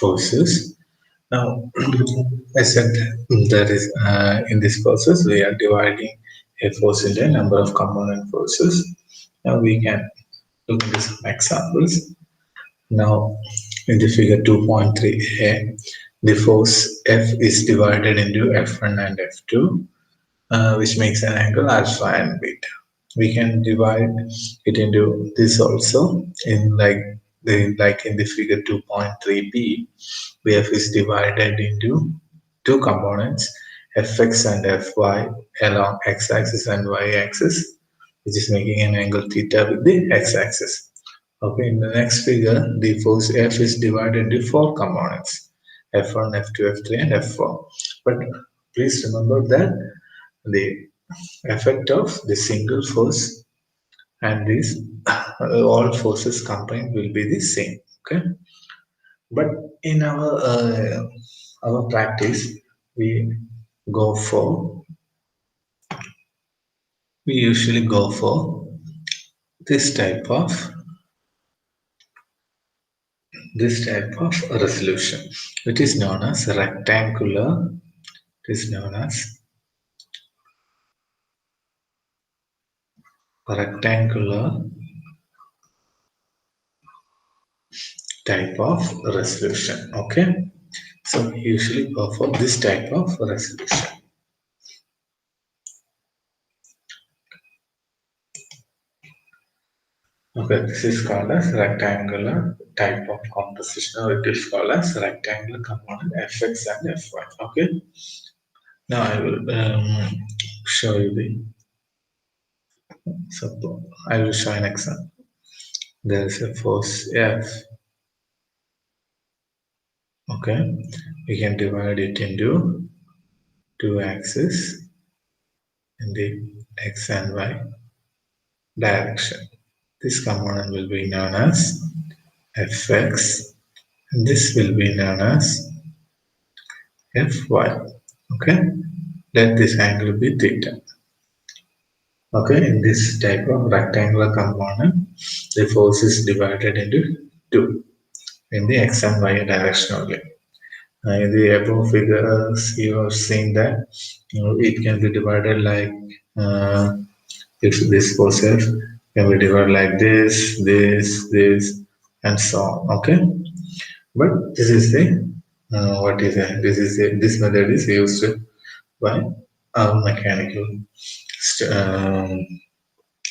forces. Now, I said that is in this process we are dividing a force into a number of component forces. Now we can look at some examples. Now, in the figure 2.3a, the force F is divided into F1 and F2, which makes an angle alpha and beta. We can divide it into this also in like in the figure 2.3b, where F is divided into two components, Fx and Fy along x-axis and y-axis, which is making an angle theta with the x-axis. Okay, in the next figure, the force F is divided into four components, F1, F2, F3, and F4. But please remember that the effect of the single force and these all forces combined will be the same. Okay, but in our practice, we go for we usually go for this type of resolution, which is known as rectangular. It is known as rectangular type of resolution. Okay, so we usually go for this type of resolution. Okay, this is called as rectangular type of composition, or it is called as rectangular component Fx and Fy. Okay, now I will show you the suppose I will show an example. There is a force F. Okay, we can divide it into two axes in the x and y direction. This component will be known as Fx, and this will be known as Fy. Okay, let this angle be theta. Okay, in this type of rectangular component, the force is divided into two in the x and y direction only. In the above figures, you have seen that it can be divided like if this force F can be divided like this, and so on. Okay, but this is the what is that? This method is used by mechanical. Um,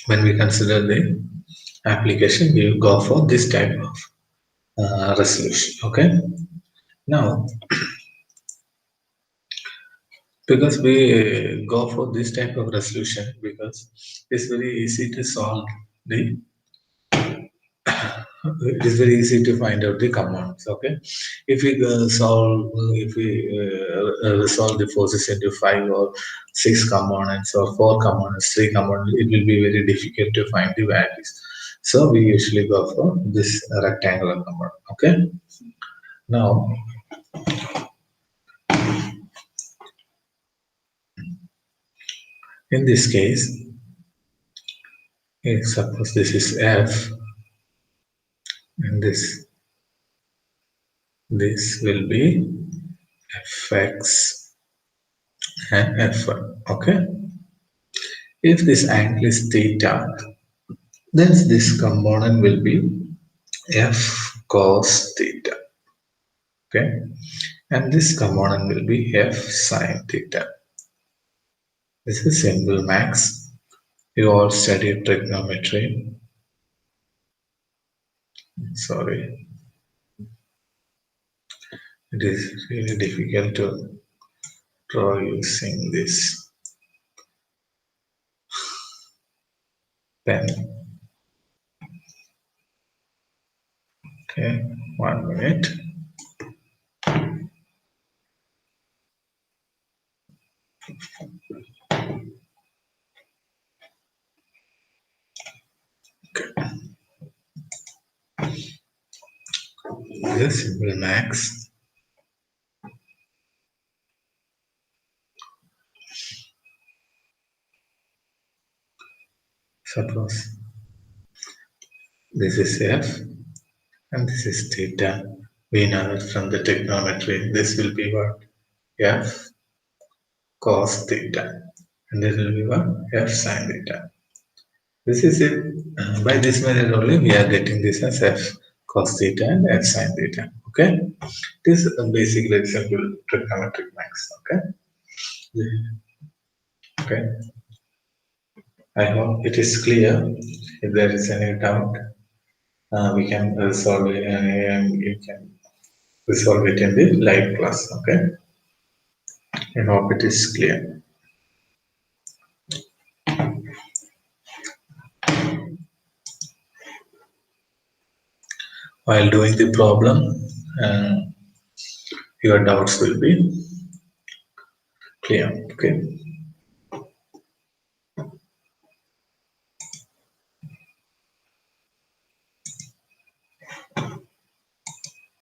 when we consider the application, we will go for this type of resolution. Okay, now because we go for this type of resolution because it's very easy to solve the it is very easy to find out the components. Okay, if we resolve the forces into 5 or 6 components or 4 components, 3 components, it will be very difficult to find the values. So we usually go for this rectangular component. Okay, now in this case, suppose this is F, and this will be Fx and Fy. Okay, if this angle is theta, then this component will be F cos theta. Okay, and this component will be F sin theta. This is simple max. You all studied trigonometry. Sorry, it is really difficult to draw using this pen. Okay, 1 minute. This is simple max. Suppose this is F and this is theta. We know that from the trigonometry, this will be what? F cos theta. And this will be what? F sin theta. This is it. By this method only, we are getting this as F cos theta and F sin theta. Okay. This is a basic, like simple trigonometric maths. Okay. Okay. I hope it is clear. If there is any doubt, we can resolve it, and you can resolve it in the live class. Okay. I hope it is clear. While doing the problem, your doubts will be clear. Okay.